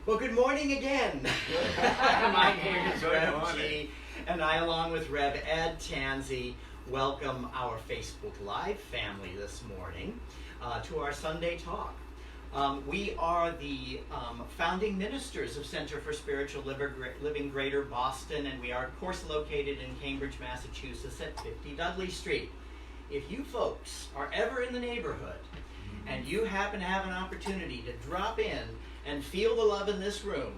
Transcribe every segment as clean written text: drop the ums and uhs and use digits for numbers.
Well, good morning again. My name is Good Rev morning. G, and I, along with Rev Ed Tansey, welcome our Facebook Live family this morning to our Sunday talk. We are the founding ministers of Center for Spiritual Living Greater Boston, and we are, of course, located in Cambridge, Massachusetts at 50 Dudley Street. If you folks are ever in the neighborhood and you happen to have an opportunity to drop in and feel the love in this room,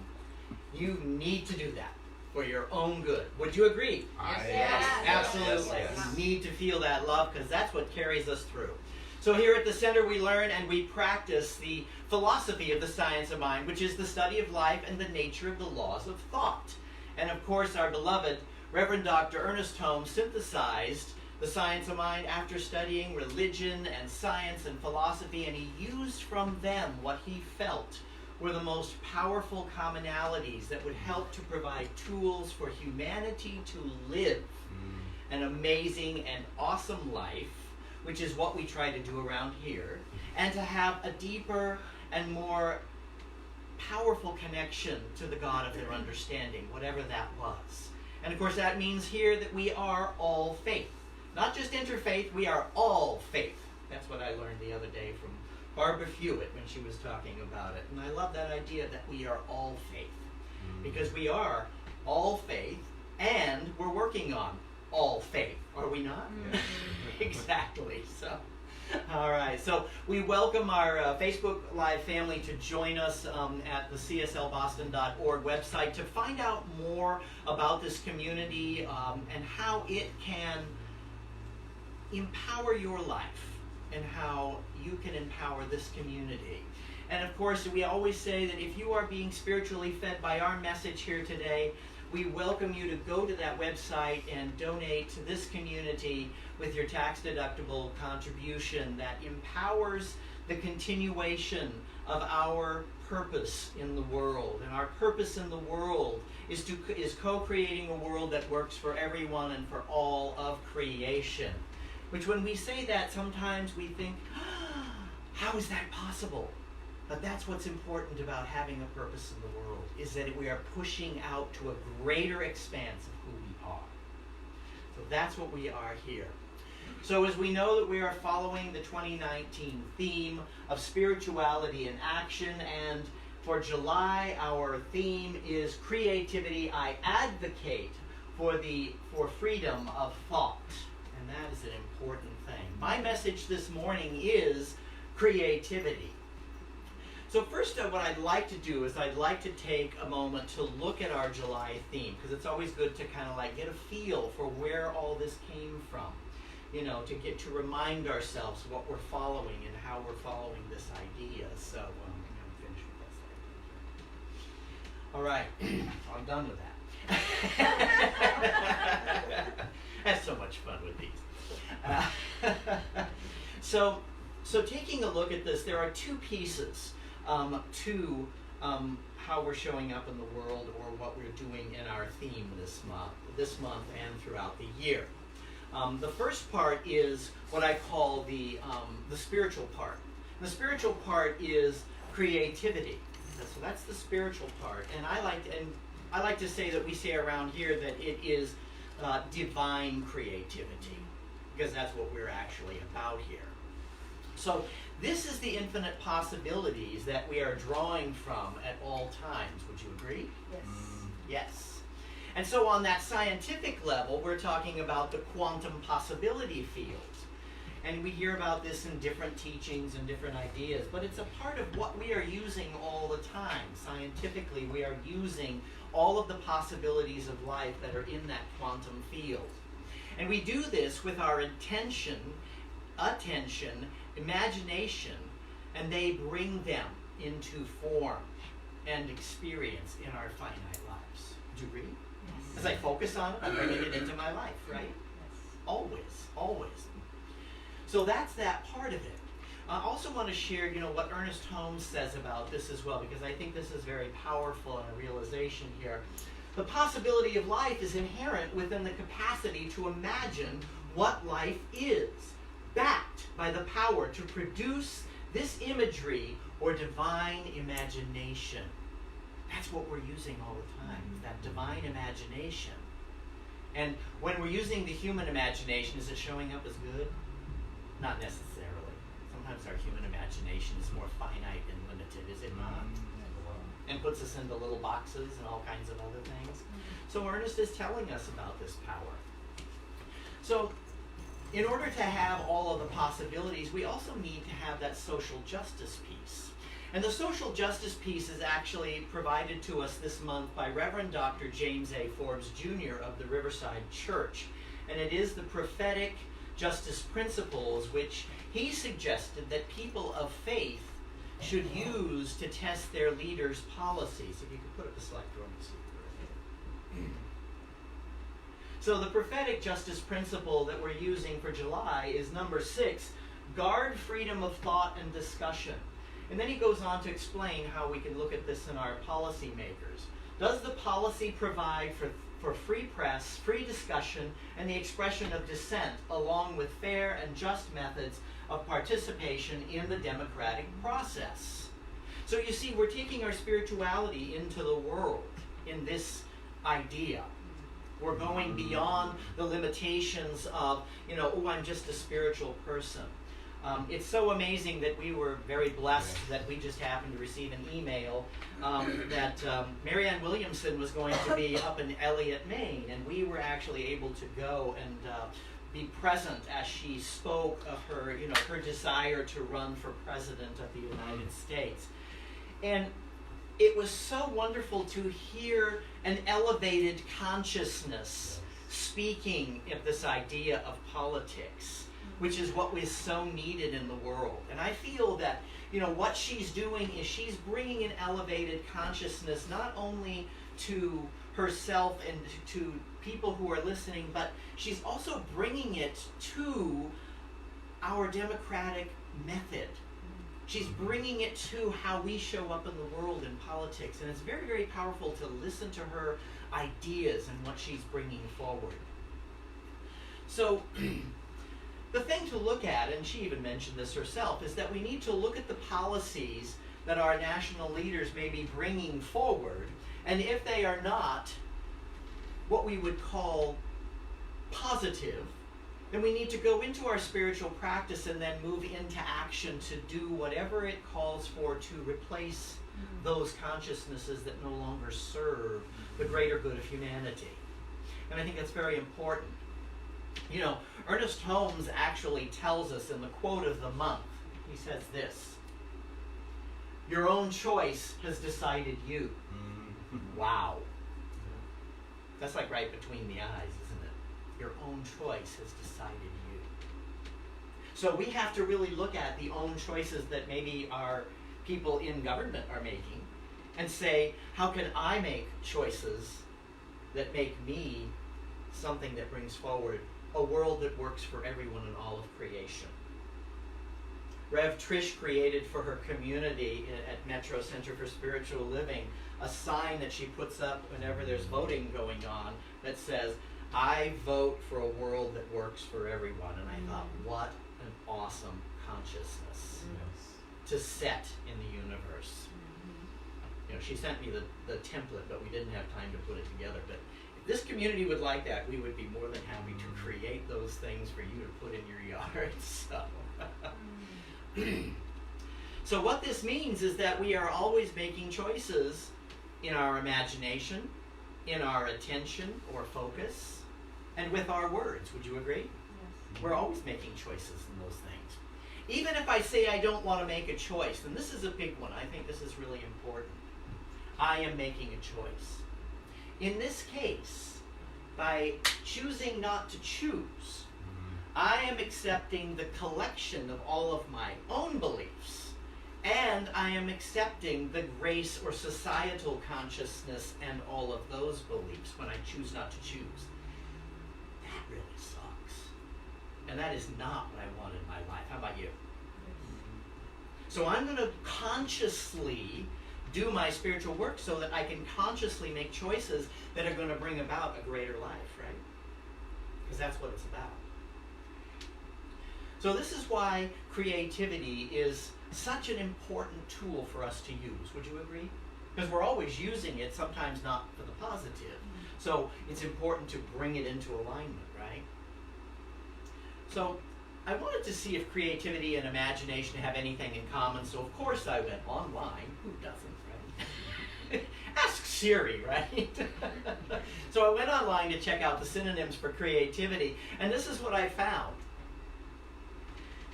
you need to do that for your own good. Would you agree? Yes. Absolutely. Yes. We need to feel that love because that's what carries us through. So here at the Center we learn and we practice the philosophy of the science of mind, which is the study of life and the nature of the laws of thought. And of course our beloved Reverend Dr. Ernest Holmes synthesized the science of mind after studying religion and science and philosophy, and he used from them what he felt were the most powerful commonalities that would help to provide tools for humanity to live an amazing and awesome life, which is what we try to do around here, and to have a deeper and more powerful connection to the God of their understanding, whatever that was. And of course that means here that we are all faith. Not just interfaith, we are all faith. That's what I learned the other day from Barbara Hewitt when she was talking about it. And I love that idea that we are all faith. Because we are all faith, and we're working on all faith. Are we not? Exactly. So, all right. So we welcome our Facebook Live family to join us at the cslboston.org website to find out more about this community and how it can empower your life and how you can empower this community. And of course, we always say that if you are being spiritually fed by our message here today, we welcome you to go to that website and donate to this community with your tax-deductible contribution that empowers the continuation of our purpose in the world. And our purpose in the world is co-creating a world that works for everyone and for all of creation. Which when we say that, sometimes we think, how is that possible? But that's what's important about having a purpose in the world, is that we are pushing out to a greater expanse of who we are. So that's what we are here. So as we know that we are following the 2019 theme of spirituality in action, and for July our theme is creativity. I advocate for freedom of thought. And that is an important thing. My message this morning is creativity. So first what I'd like to do is I'd like to take a moment to look at our July theme, because it's always good to kind of like get a feel for where all this came from. You know, to get to remind ourselves what we're following and how we're following this idea. So I'm going to finish with this. All right, I'm done with that. That's so much fun with these. So taking a look at this, there are two pieces to how we're showing up in the world, or what we're doing in our theme this month and throughout the year. The first part is what I call the spiritual part. The spiritual part is creativity. So that's the spiritual part, and I like to say that we say around here that it is divine creativity, because that's what we're actually about here. So this is the infinite possibilities that we are drawing from at all times. Would you agree? Yes. Yes. And so on that scientific level, we're talking about the quantum possibility field. And we hear about this in different teachings and different ideas, but it's a part of what we are using all the time. Scientifically, we are using all of the possibilities of life that are in that quantum field. And we do this with our attention, imagination, and they bring them into form and experience in our finite lives. Do you agree? Yes. As I focus on it, I'm bringing it into my life, right? Yes. Always, always. So that's that part of it. I also want to share, what Ernest Holmes says about this as well, because I think this is very powerful in a realization here. The possibility of life is inherent within the capacity to imagine what life is, backed by the power to produce this imagery or divine imagination. That's what we're using all the time, that divine imagination. And when we're using the human imagination, is it showing up as good? Not necessarily. Sometimes our human imagination is more finite and limited, is it not? And puts us into little boxes and all kinds of other things. So Ernest is telling us about this power. So in order to have all of the possibilities, we also need to have that social justice piece. And the social justice piece is actually provided to us this month by Reverend Dr. James A. Forbes Jr. of the Riverside Church. And it is the prophetic justice principles which he suggested that people of faith should use to test their leaders' policies. If you could put up the slide, so the prophetic justice principle that we're using for July is number 6, guard freedom of thought and discussion. And then he goes on to explain how we can look at this in our policymakers. Does the policy provide for free press, free discussion, and the expression of dissent, along with fair and just methods of participation in the democratic process? So you see, we're taking our spirituality into the world in this idea. We're going beyond the limitations of, oh, I'm just a spiritual person. It's so amazing that we were very blessed that we just happened to receive an email that Marianne Williamson was going to be up in Elliott, Maine, and we were actually able to go and be present as she spoke of her, her desire to run for president of the United States. And it was so wonderful to hear an elevated consciousness speaking of this idea of politics, which is what is so needed in the world. And I feel that, what she's doing is she's bringing an elevated consciousness not only to herself and to people who are listening, but she's also bringing it to our democratic method. She's bringing it to how we show up in the world in politics. And it's very, very powerful to listen to her ideas and what she's bringing forward. So the thing to look at, and she even mentioned this herself, is that we need to look at the policies that our national leaders may be bringing forward. And if they are not what we would call positive, then we need to go into our spiritual practice and then move into action to do whatever it calls for to replace those consciousnesses that no longer serve the greater good of humanity. And I think that's very important. Ernest Holmes actually tells us in the quote of the month, he says this: your own choice has decided you. Wow. That's like right between the eyes, isn't it? Your own choice has decided you. So we have to really look at the own choices that maybe our people in government are making and say, how can I make choices that make me something that brings forward a world that works for everyone in all of creation? Rev Trish created for her community at Metro Center for Spiritual Living a sign that she puts up whenever there's voting going on that says, I vote for a world that works for everyone. And I thought, what an awesome consciousness to set in the universe. She sent me the template, but we didn't have time to put it together. But if this community would like that, we would be more than happy to create those things for you to put in your yards. So what this means is that we are always making choices in our imagination, in our attention or focus, and with our words. Would you agree? Yes. We're always making choices in those things. Even if I say I don't want to make a choice, and this is a big one, I think this is really important. I am making a choice. In this case, by choosing not to choose, I am accepting the collection of all of my own beliefs, and I am accepting the race or societal consciousness and all of those beliefs when I choose not to choose. That really sucks. And that is not what I want in my life. How about you? So I'm going to consciously do my spiritual work so that I can consciously make choices that are going to bring about a greater life, right? Because that's what it's about. So this is why creativity is such an important tool for us to use. Would you agree? because we're always using it, sometimes not for the positive. So it's important to bring it into alignment, right? So I wanted to see if creativity and imagination have anything in common, so of course I went online. Who doesn't, right? Ask Siri, right? So I went online to check out the synonyms for creativity, and this is what I found.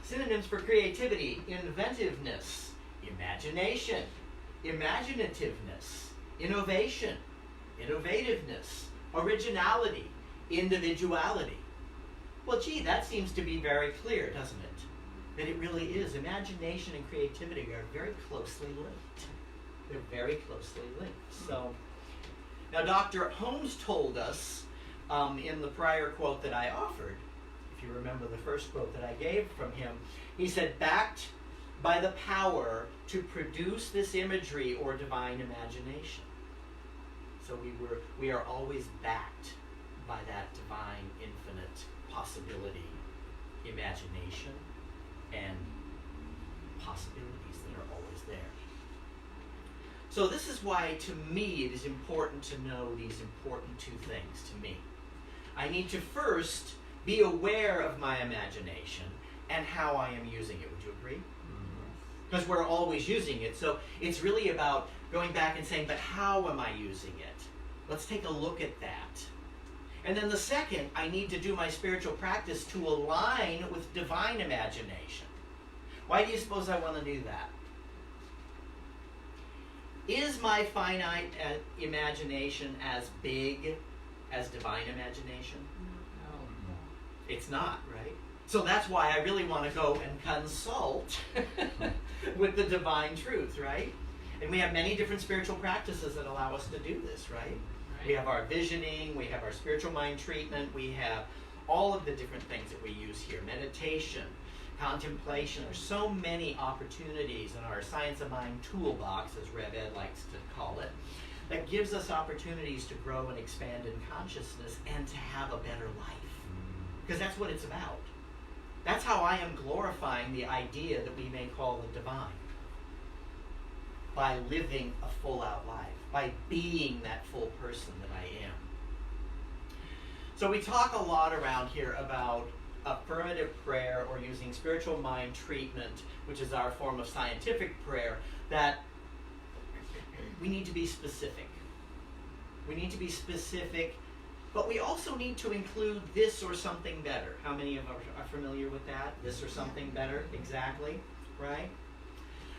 Synonyms for creativity: inventiveness, imagination, imaginativeness, innovation, innovativeness, originality, individuality. Well, gee, that seems to be very clear, doesn't it? That it really is. Imagination and creativity are very closely linked. They're very closely linked. So, now Dr. Holmes told us in the prior quote that I offered, if you remember the first quote that I gave from him, he said, backed by the power to produce this imagery or divine imagination. So we are always backed by that divine, infinite possibility, imagination, and possibilities that are always there. So this is why, to me, it is important to know these important two things to me. I need to first be aware of my imagination and how I am using it. Would you agree? Because we're always using it. So it's really about going back and saying, but how am I using it? Let's take a look at that. And then the second, I need to do my spiritual practice to align with divine imagination. Why do you suppose I want to do that? Is my finite imagination as big as divine imagination? No. It's not, right? So that's why I really want to go and consult with the divine truth, right? And we have many different spiritual practices that allow us to do this, right? We have our visioning, we have our spiritual mind treatment, we have all of the different things that we use here. Meditation, contemplation. There's so many opportunities in our Science of Mind toolbox, as Rev Ed likes to call it, that gives us opportunities to grow and expand in consciousness and to have a better life. Because that's what it's about. That's how I am glorifying the idea that we may call the divine. By living a full-out life. By being that full person that I am. So we talk a lot around here about affirmative prayer or using spiritual mind treatment, which is our form of scientific prayer, that we need to be specific. We need to be specific, but we also need to include this or something better. How many of us are familiar with that? This or something better, exactly, right?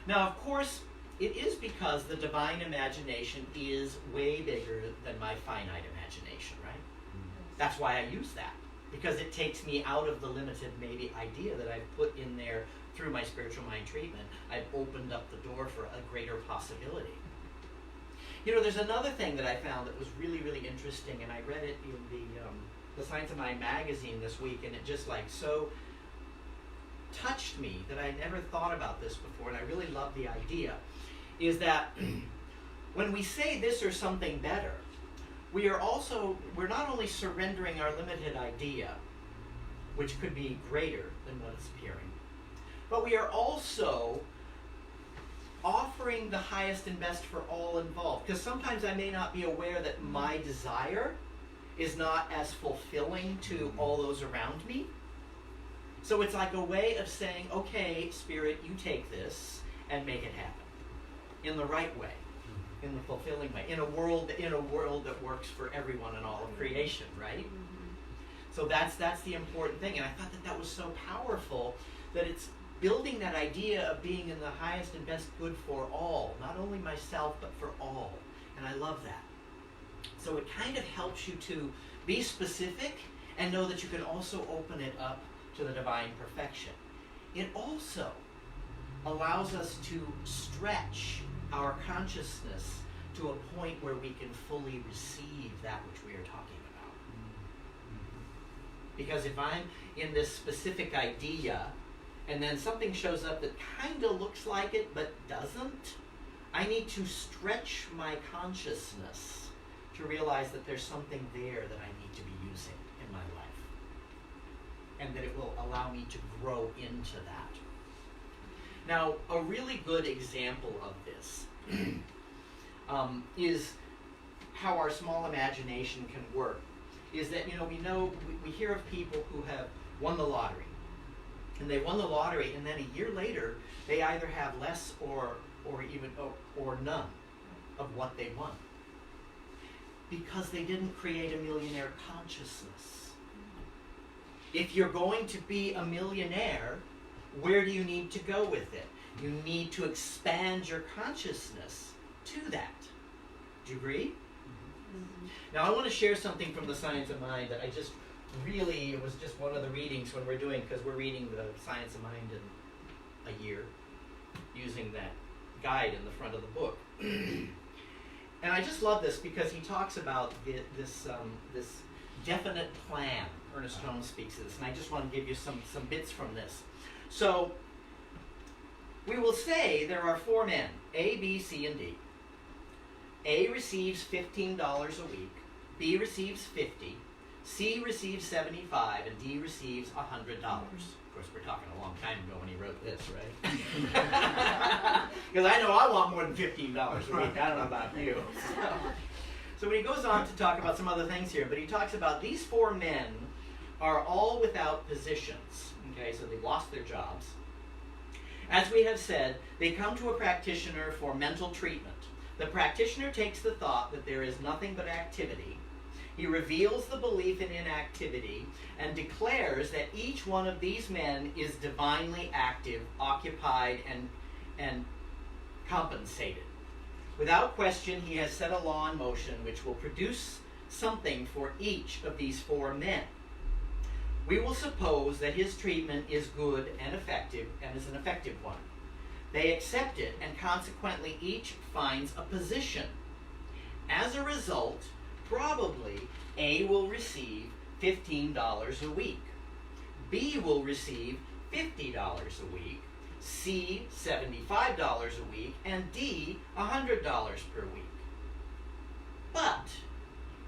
Now, of course, it is because the divine imagination is way bigger than my finite imagination, right? That's why I use that. Because it takes me out of the limited maybe idea that I've put in there through my spiritual mind treatment. I've opened up the door for a greater possibility. You know, there's another thing that I found that was really, really interesting, and I read it in the Science of Mind magazine this week, and it just like so touched me that I never thought about this before, and I really love the idea, is that when we say this or something better, we're not only surrendering our limited idea, which could be greater than what is appearing, but we are also offering the highest and best for all involved. Because sometimes I may not be aware that my desire is not as fulfilling to all those around me. So it's like a way of saying, okay, Spirit, you take this and make it happen in the right way, in the fulfilling way, in a world that works for everyone and all of creation, right? So that's the important thing. And I thought that was so powerful, that it's building that idea of being in the highest and best good for all, not only myself, but for all. And I love that. So it kind of helps you to be specific and know that you can also open it up to the divine perfection. It also allows us to stretch our consciousness to a point where we can fully receive that which we are talking about. Because if I'm in this specific idea, and then something shows up that kind of looks like it but doesn't, I need to stretch my consciousness to realize that there's something there that I need to be using in my life, and that it will allow me to grow into that. Now, a really good example of this, is how our small imagination can work. Is that, we hear of people who have won the lottery. And they won the lottery, and then a year later, they either have less or none of what they won. Because they didn't create a millionaire consciousness. If you're going to be a millionaire, where do you need to go with it? You need to expand your consciousness to that. Do you agree? Mm-hmm. Now, I want to share something from the Science of Mind that it was just one of the readings when because we're reading the Science of Mind in a year, using that guide in the front of the book. And I just love this because he talks about this definite plan. Ernest Jones speaks of this, and I just want to give you some bits from this. So, we will say there are 4 men, A, B, C, and D. A receives $15 a week, B receives $50, C receives $75, and D receives $100. Of course, we're talking a long time ago when he wrote this, right? Because I know I want more than $15 a week. I don't know about you. So when he goes on to talk about some other things here, but he talks about these 4 men are all without positions. Okay, so they've lost their jobs. As we have said, they come to a practitioner for mental treatment. The practitioner takes the thought that there is nothing but activity. He reveals the belief in inactivity and declares that each one of these men is divinely active, occupied, and compensated. Without question, he has set a law in motion which will produce something for each of these 4 men. We will suppose that his treatment is good and effective, and is an effective one. They accept it, and consequently each finds a position. As a result, probably A will receive $15 a week. B will receive $50 a week. C, $75 a week. And D, $100 per week. But,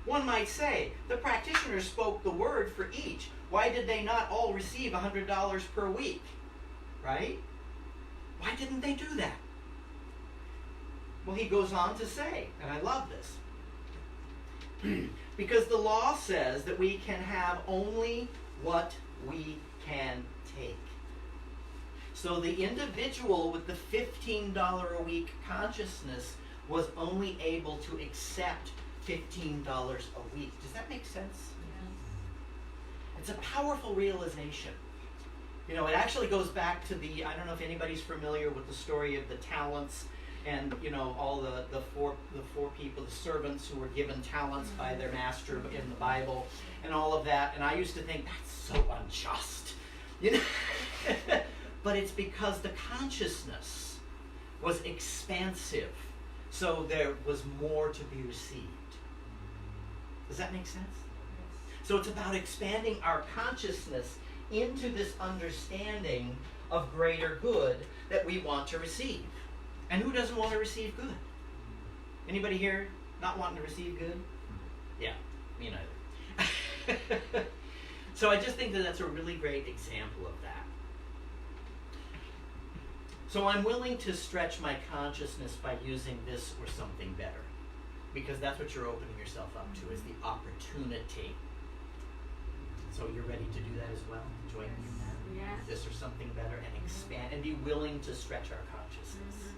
one might say, the practitioner spoke the word for each. Why did they not all receive $100 per week? Right? Why didn't they do that? Well, he goes on to say, and I love this, because the law says that we can have only what we can take. So the individual with the $15 a week consciousness was only able to accept $15 a week. Does that make sense? Yes. It's a powerful realization. It actually goes back to I don't know if anybody's familiar with the story of the talents and, all the four people, the servants who were given talents by their master in the Bible and all of that. And I used to think, that's so unjust. But it's because the consciousness was expansive. So there was more to be received. Does that make sense? So it's about expanding our consciousness into this understanding of greater good that we want to receive. And who doesn't want to receive good? Anybody here not wanting to receive good? Yeah, me neither. So I just think that that's a really great example of that. So I'm willing to stretch my consciousness by using this or something better. Because that's what you're opening yourself up to, is the opportunity. So you're ready to do that as well? Join me in that? Yes. This or something better, and expand, and be willing to stretch our consciousness.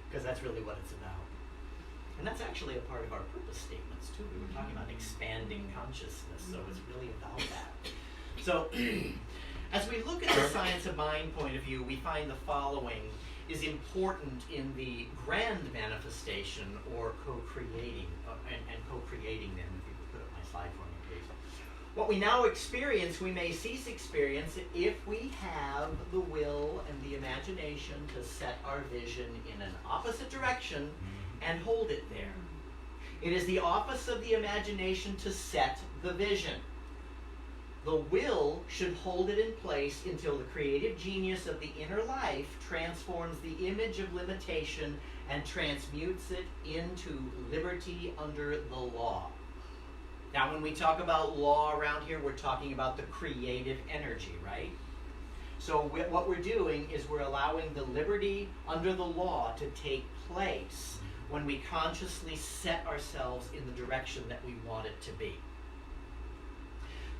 Because that's really what it's about. And that's actually a part of our purpose statements, too. We were talking about expanding consciousness, so it's really about that. So, as we look at the Science of Mind point of view, we find the following is important in the grand manifestation or co-creating, and co-creating them. If you could put up my slide for me, please. What we now experience, we may cease experience if we have the will and the imagination to set our vision in an opposite direction and hold it there. It is the office of the imagination to set the vision. The will should hold it in place until the creative genius of the inner life transforms the image of limitation and transmutes it into liberty under the law. Now, when we talk about law around here, we're talking about the creative energy, right? So what we're doing is we're allowing the liberty under the law to take place when we consciously set ourselves in the direction that we want it to be.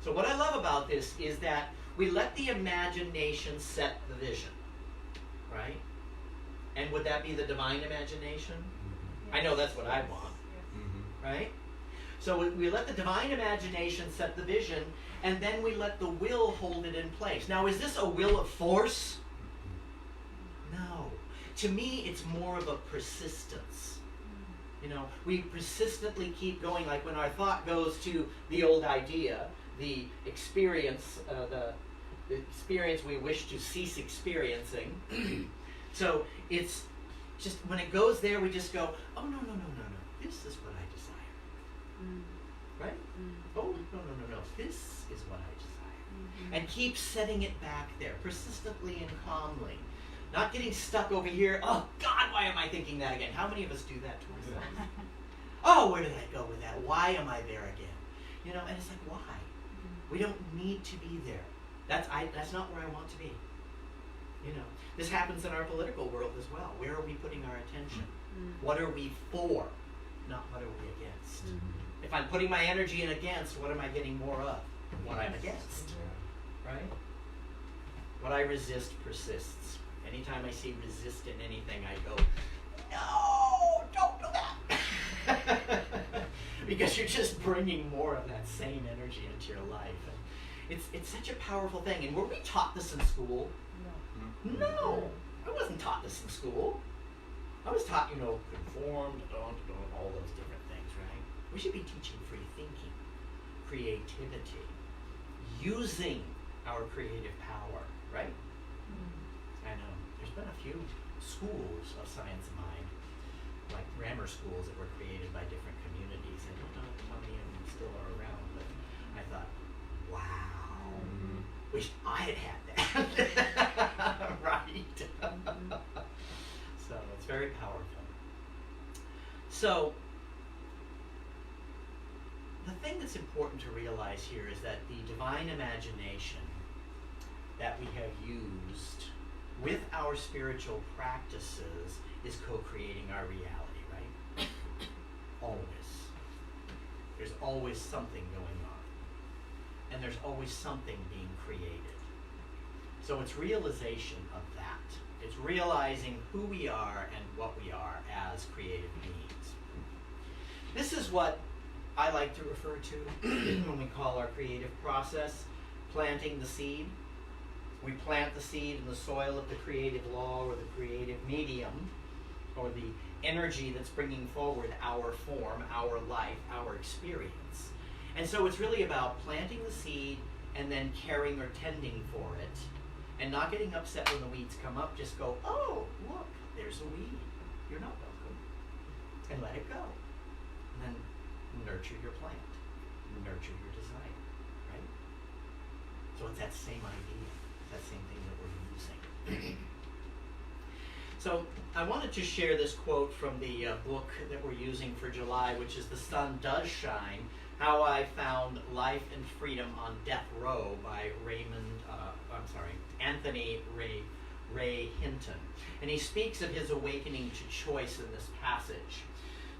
So what I love about this is that we let the imagination set the vision, right? And would that be the divine imagination? Mm-hmm. I know that's what I want, right? So we let the divine imagination set the vision, and then we let the will hold it in place. Now, is this a will of force? No. To me, it's more of a persistence. You know, we persistently keep going, like when our thought goes to the old idea, the experience, the experience we wish to cease experiencing. So it's just, when it goes there, we just go, oh, no, this is what I desire. Right? Oh, no, this is what I desire. And keep setting it back there, persistently and calmly. Not getting stuck over here, oh, God, why am I thinking that again? How many of us do that to ourselves? Oh, where did I go with that? Why am I there again? You know, and it's like, why? We don't need to be there. That's not where I want to be. You know, this happens in our political world as well. Where are we putting our attention? What are we for? Not what are we against? If I'm putting my energy in against, what am I getting more of? What I'm against. Right? What I resist persists. Anytime I see resist in anything, I go, no, don't do that. Because you're just bringing more of that same energy into your life. And it's such a powerful thing. And were we taught this in school? No. I wasn't taught this in school. I was taught, conform, don't, all those different things, right? We should be teaching free thinking, creativity, using our creative power, right? I know. There's been a few schools of science of mind, like grammar schools that were created by different communities. I don't know how many of them still are around, but I thought, wow, wish I had that. Right? So it's very powerful. So the thing that's important to realize here is that the divine imagination that we have used with our spiritual practices is co-creating our reality, right? Always. There's always something going on. And there's always something being created. So it's realization of that. It's realizing who we are and what we are as creative beings. This is what I like to refer to when we call our creative process planting the seed. We plant the seed in the soil of the creative law or the creative medium or the energy that's bringing forward our form, our life, our experience. And so it's really about planting the seed and then caring or tending for it and not getting upset when the weeds come up. Just go, oh, look, there's a weed. You're not welcome. And let it go. And then nurture your plant. Nurture your desire, right? So it's that same idea. That same thing that we're using. So I wanted to share this quote from the book that we're using for July, which is The Sun Does Shine, How I Found Life and Freedom on Death Row by Anthony Ray Hinton. And he speaks of his awakening to choice in this passage.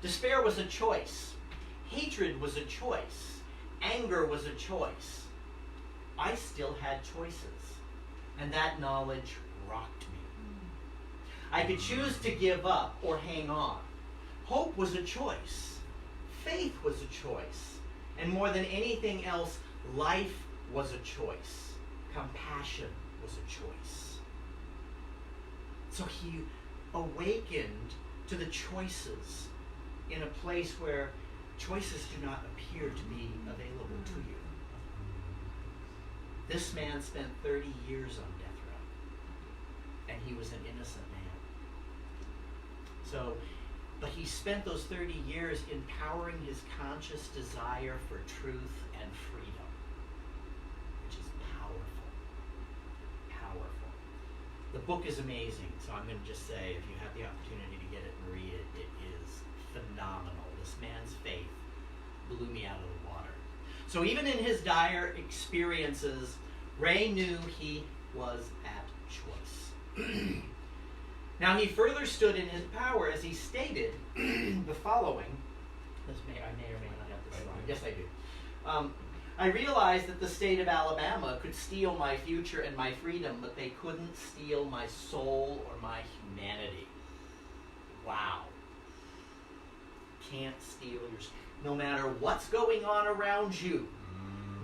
Despair was a choice. Hatred was a choice. Anger was a choice. I still had choices. And that knowledge rocked me. I could choose to give up or hang on. Hope was a choice. Faith was a choice. And more than anything else, life was a choice. Compassion was a choice. So he awakened to the choices in a place where choices do not appear to be available to you. This man spent 30 years on death row, and he was an innocent man. So, but he spent those 30 years empowering his conscious desire for truth and freedom, which is powerful. Powerful. The book is amazing, so I'm going to just say, if you have the opportunity to get it and read it, it is phenomenal. This man's faith blew me out of the water. So even in his dire experiences, Ray knew he was at choice. Now he further stood in his power as he stated the following. I may or may not have this wrong. Yes, I do. I realized that the state of Alabama could steal my future and my freedom, but they couldn't steal my soul or my humanity. Wow. Can't steal your... No matter what's going on around you,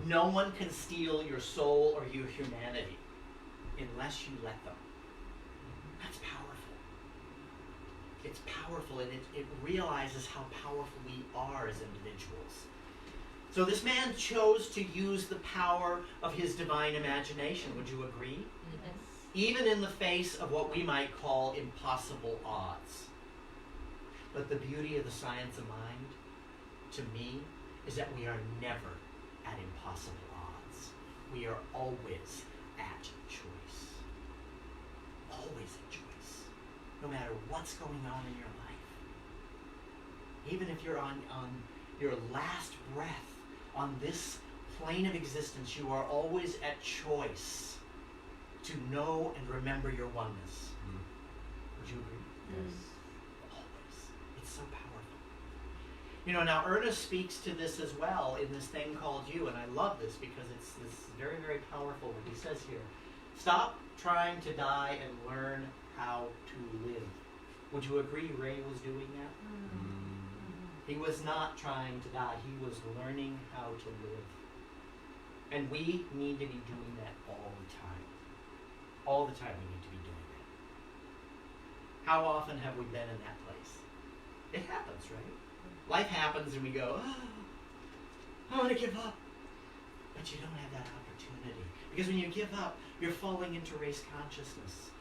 no one can steal your soul or your humanity unless you let them. That's powerful. It's powerful, and it realizes how powerful we are as individuals. So this man chose to use the power of his divine imagination. Would you agree? Yes. Even in the face of what we might call impossible odds. But the beauty of the science of mind, to me, is that we are never at impossible odds. We are always at choice. Always at choice. No matter what's going on in your life. Even if you're on your last breath on this plane of existence, you are always at choice to know and remember your oneness. Would you agree? Yes. Always. It's so powerful. You know, now Ernest speaks to this as well in this thing called You, and I love this because it's very, very powerful what he says here. Stop trying to die and learn how to live. Would you agree Ray was doing that? He was not trying to die. He was learning how to live. And we need to be doing that all the time. All the time we need to be doing that. How often have we been in that place? It happens, right? Life happens and we go, I want to give up. But you don't have that opportunity. Because when you give up, you're falling into race consciousness.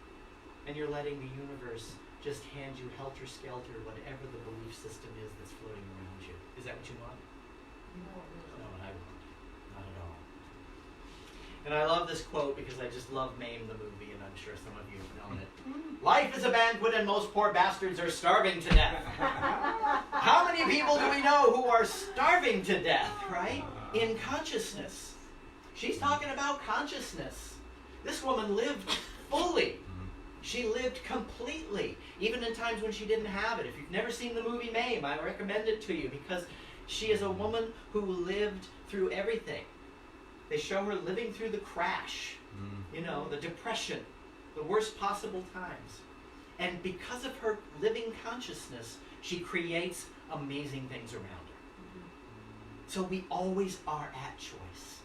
And you're letting the universe just hand you helter-skelter whatever the belief system is that's floating around you. Is that what you want? No, I won't. Not at all. And I love this quote because I just love Mame the movie, and I'm sure some of you have known it. Life is a banquet and most poor bastards are starving to death. How many people do we know who are starving to death, right? In consciousness. She's talking about consciousness. This woman lived fully. She lived completely, even in times when she didn't have it. If you've never seen the movie Mame, I recommend it to you because she is a woman who lived through everything. They show her living through the crash, you know, the depression, the worst possible times. And because of her living consciousness, she creates amazing things around her. So we always are at choice.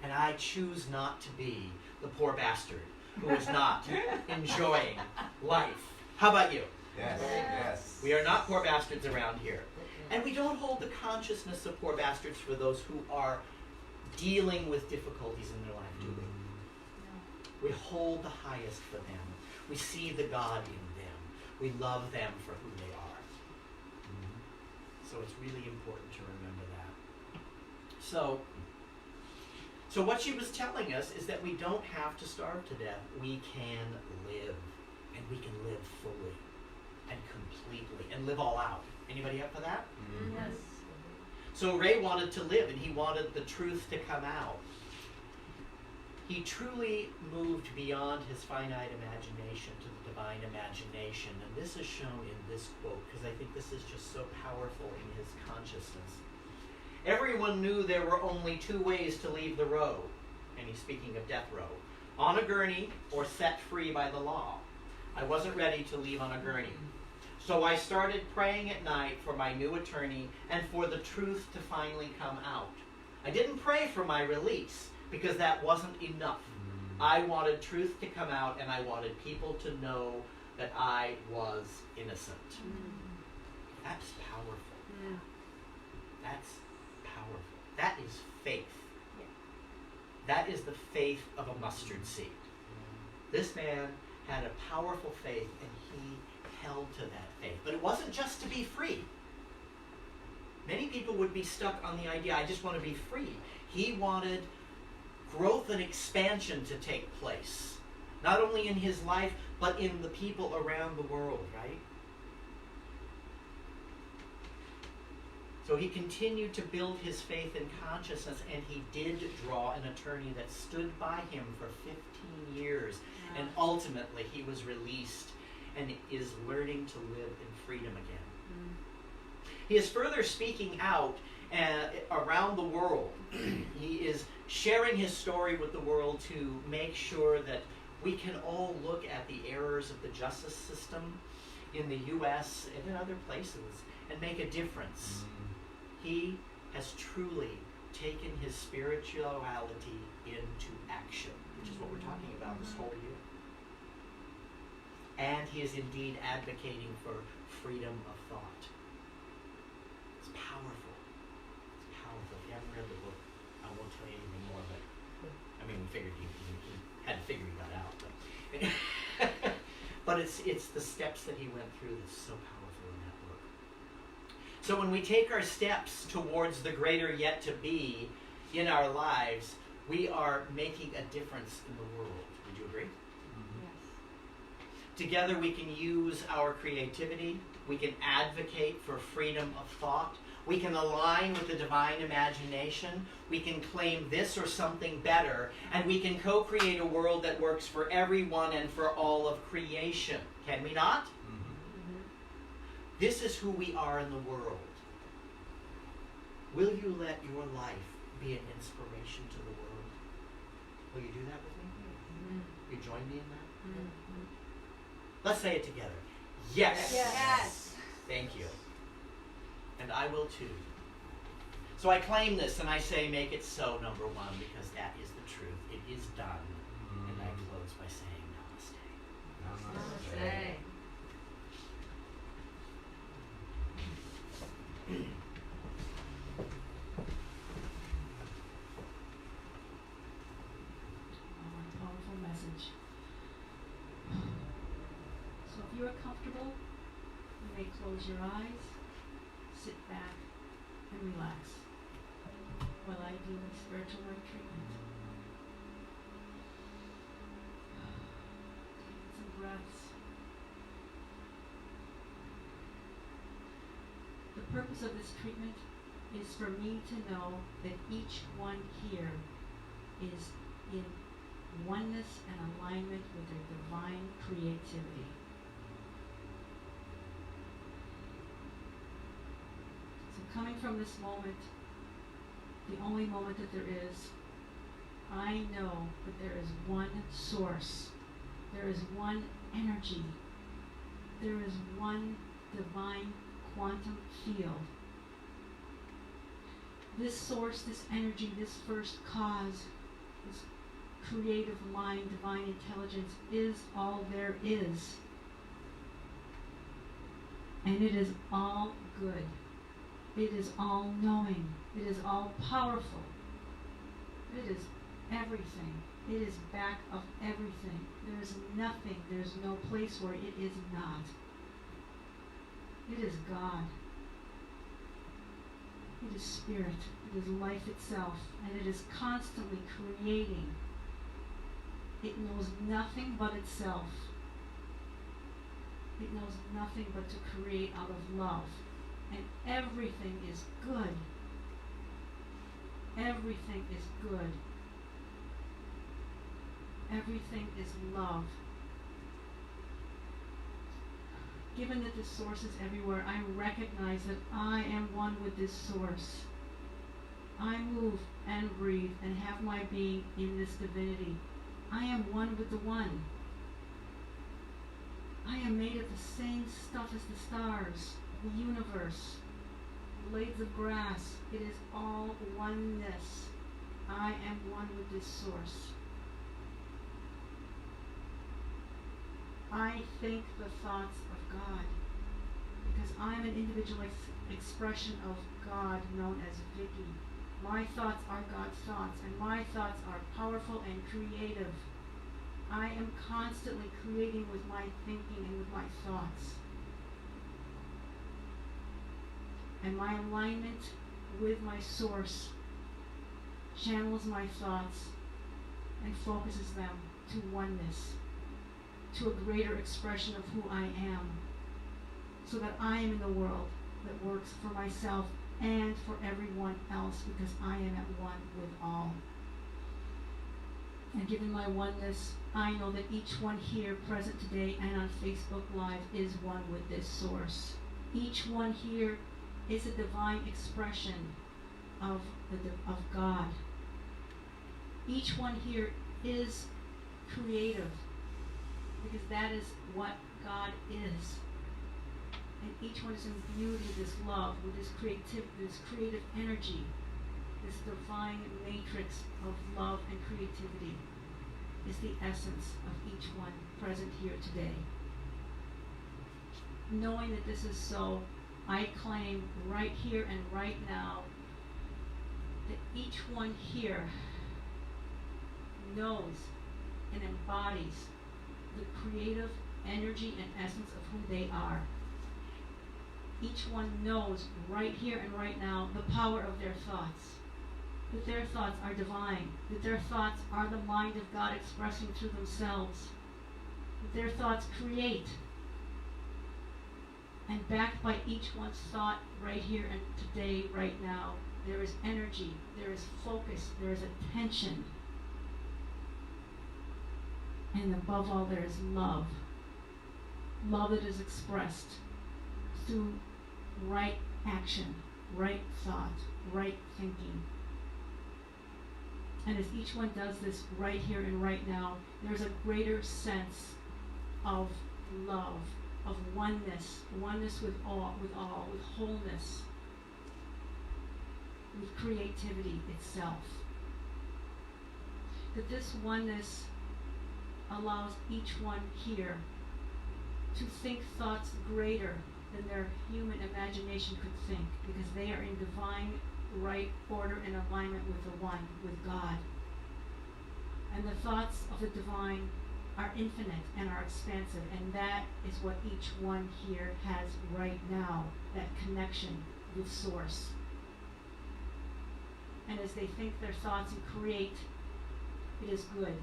And I choose not to be the poor bastard who is not enjoying life. How about you? Yes, yes. We are not poor bastards around here. And we don't hold the consciousness of poor bastards for those who are dealing with difficulties in their life, do we? We hold the highest for them. We see the God in them. We love them for who they are. So it's really important to remember that. So what she was telling us is that we don't have to starve to death. We can live. And we can live fully and completely and live all out. Anybody up for that? Yes. So Ray wanted to live, and he wanted the truth to come out. He truly moved beyond his finite imagination to the divine imagination. And this is shown in this quote, because I think this is just so powerful in his consciousness. Everyone knew there were only two ways to leave the row, and he's speaking of death row, on a gurney or set free by the law. I wasn't ready to leave on a gurney. So I started praying at night for my new attorney and for the truth to finally come out. I didn't pray for my release because that wasn't enough. I wanted truth to come out, and I wanted people to know that I was innocent. That's powerful. That's powerful. That is faith. That is the faith of a mustard seed. This man had a powerful faith, and he held to that faith. But it wasn't just to be free. Many people would be stuck on the idea, I just want to be free. He wanted growth and expansion to take place, not only in his life, but in the people around the world, right? So he continued to build his faith and consciousness, and he did draw an attorney that stood by him for 15 years. And ultimately, he was released, and is learning to live in freedom again. He is further speaking out around the world. He is sharing his story with the world to make sure that we can all look at the errors of the justice system in the U.S. and in other places and make a difference. He has truly taken his spirituality into action, which is what we're talking about this whole year. And he is indeed advocating for freedom of thought. It's powerful. It's powerful. If you haven't read the book, I won't tell you anything more, but I mean, we figured he had to figure he got out. But, but it's the steps that he went through that's so powerful in that book. So when we take our steps towards the greater yet to be in our lives, we are making a difference in the world. Would you agree? Together we can use our creativity, we can advocate for freedom of thought, we can align with the divine imagination, we can claim this or something better, and we can co-create a world that works for everyone and for all of creation. Can we not? This is who we are in the world. Will you let your life be an inspiration to the world? Will you do that with me? You join me in that? Let's say it together. Yes. Yes. Thank you. And I will too. So I claim this and I say, make it so, number one, because that is the truth. It is done. And I close by saying namaste. Namaste. Powerful message. So if you are comfortable, you may close your eyes, sit back, and relax while I do the spiritual work treatment. Take some breaths. The purpose of this treatment is for me to know that each one here is in oneness and alignment with their divine creativity. So coming from this moment, the only moment that there is, I know that there is one source, there is one energy, there is one divine quantum field. This source, this energy, this first cause, this creative mind, divine intelligence is all there is. And it is all good. It is all knowing. It is all powerful. It is everything. It is back of everything. There is nothing, there's no place where it is not. It is God. It is spirit. It is life itself. And it is constantly creating. It knows nothing but itself. It knows nothing but to create out of love. And everything is good. Everything is good. Everything is love. Given that this source is everywhere, I recognize that I am one with this source. I move and breathe and have my being in this divinity. I am one with the one. I am made of the same stuff as the stars, the universe, blades of grass. It is all oneness. I am one with this source. I think the thoughts of God because I am an individual expression of God known as Vicky. My thoughts are God's thoughts, and my thoughts are powerful and creative. I am constantly creating with my thinking and with my thoughts. And my alignment with my source channels my thoughts and focuses them to oneness, to a greater expression of who I am, so that I am in the world that works for myself and for everyone else because I am at one with all. And given my oneness, I know that each one here present today and on Facebook Live is one with this source. Each one here is a divine expression of God. Each one here is creative, because that is what God is. And each one is imbued with this love, with this creative energy, this divine matrix of love and creativity is the essence of each one present here today. Knowing that this is so, I claim right here and right now that each one here knows and embodies the creative energy and essence of who they are. Each one knows right here and right now the power of their thoughts, that their thoughts are divine, that their thoughts are the mind of God expressing through themselves, that their thoughts create. And backed by each one's thought right here and today, right now, there is energy, there is focus, there is attention. And above all, there is love. Love that is expressed through right action, right thought, right thinking. And as each one does this right here and right now, there's a greater sense of love, of oneness with all, with wholeness, with creativity itself. That this oneness allows each one here to think thoughts greater than their human imagination could think, because they are in divine right order and alignment with the one, with God. And the thoughts of the divine are infinite and are expansive, and that is what each one here has right now, that connection with Source. And as they think their thoughts and create, it is good.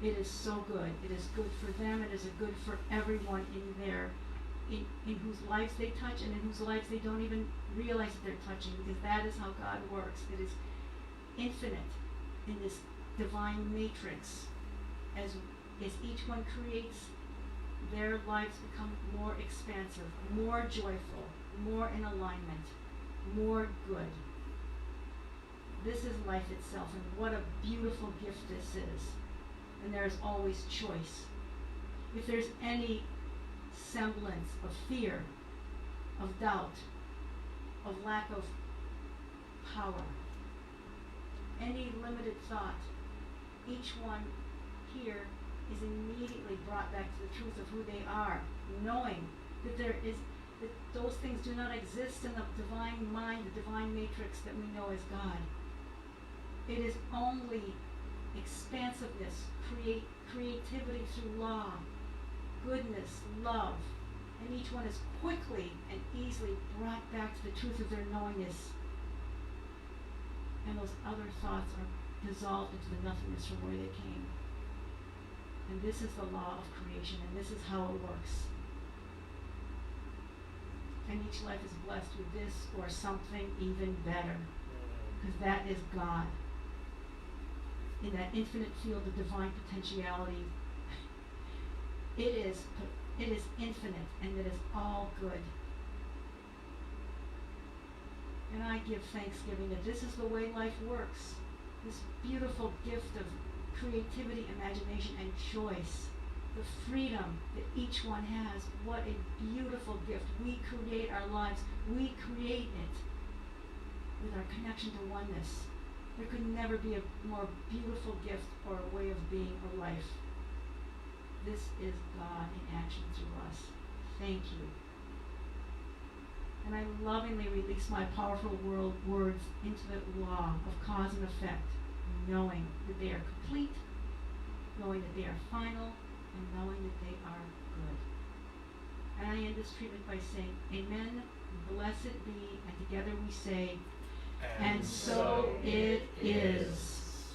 It is so good. It is good for them. It is good for everyone in whose lives they touch and in whose lives they don't even realize that they're touching, because that is how God works. It is infinite in this divine matrix. As each one creates, their lives become more expansive, more joyful, more in alignment, more good. This is life itself, and what a beautiful gift this is. And there is always choice. If there's any semblance of fear, of doubt, of lack of power, any limited thought, each one here is immediately brought back to the truth of who they are, knowing that that those things do not exist in the divine mind, the divine matrix that we know as God. It is only expansiveness, creativity through law, goodness, love, and each one is quickly and easily brought back to the truth of their knowingness. And those other thoughts are dissolved into the nothingness from where they came. And this is the law of creation, and this is how it works. And each life is blessed with this or something even better, because that is God. In that infinite field of divine potentiality, it is infinite, and it is all good. And I give thanksgiving that this is the way life works. This beautiful gift of creativity, imagination, and choice. The freedom that each one has. What a beautiful gift. We create our lives. We create it with our connection to oneness. There could never be a more beautiful gift or a way of being or life. This is God in action through us. Thank you. And I lovingly release my powerful words into the law of cause and effect, knowing that they are complete, knowing that they are final, and knowing that they are good. And I end this treatment by saying, Amen, blessed be, and together we say, and so it is.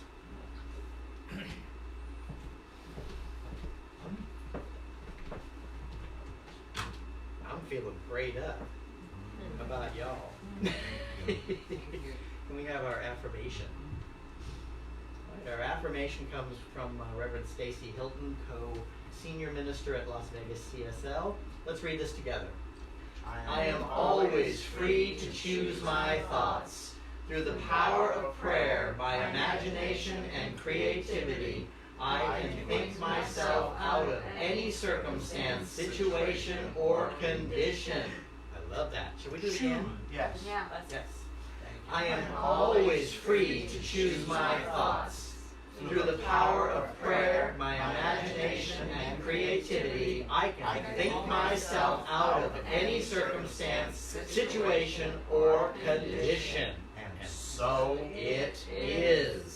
I'm feeling prayed up about y'all. Can we have our affirmation? right, our affirmation comes from Reverend Stacy Hilton, co-senior minister at Las Vegas CSL. Let's read this together. I am always free to choose my thoughts. Through the power of prayer, by imagination and creativity, I can think myself out of any circumstance, situation, or condition. I love that. Should we do it again? Yes. Yeah. Yes. I am always free to choose my thoughts. Through the power of prayer, my imagination, and creativity, I can think myself out of any circumstance, situation, or condition. And so it is.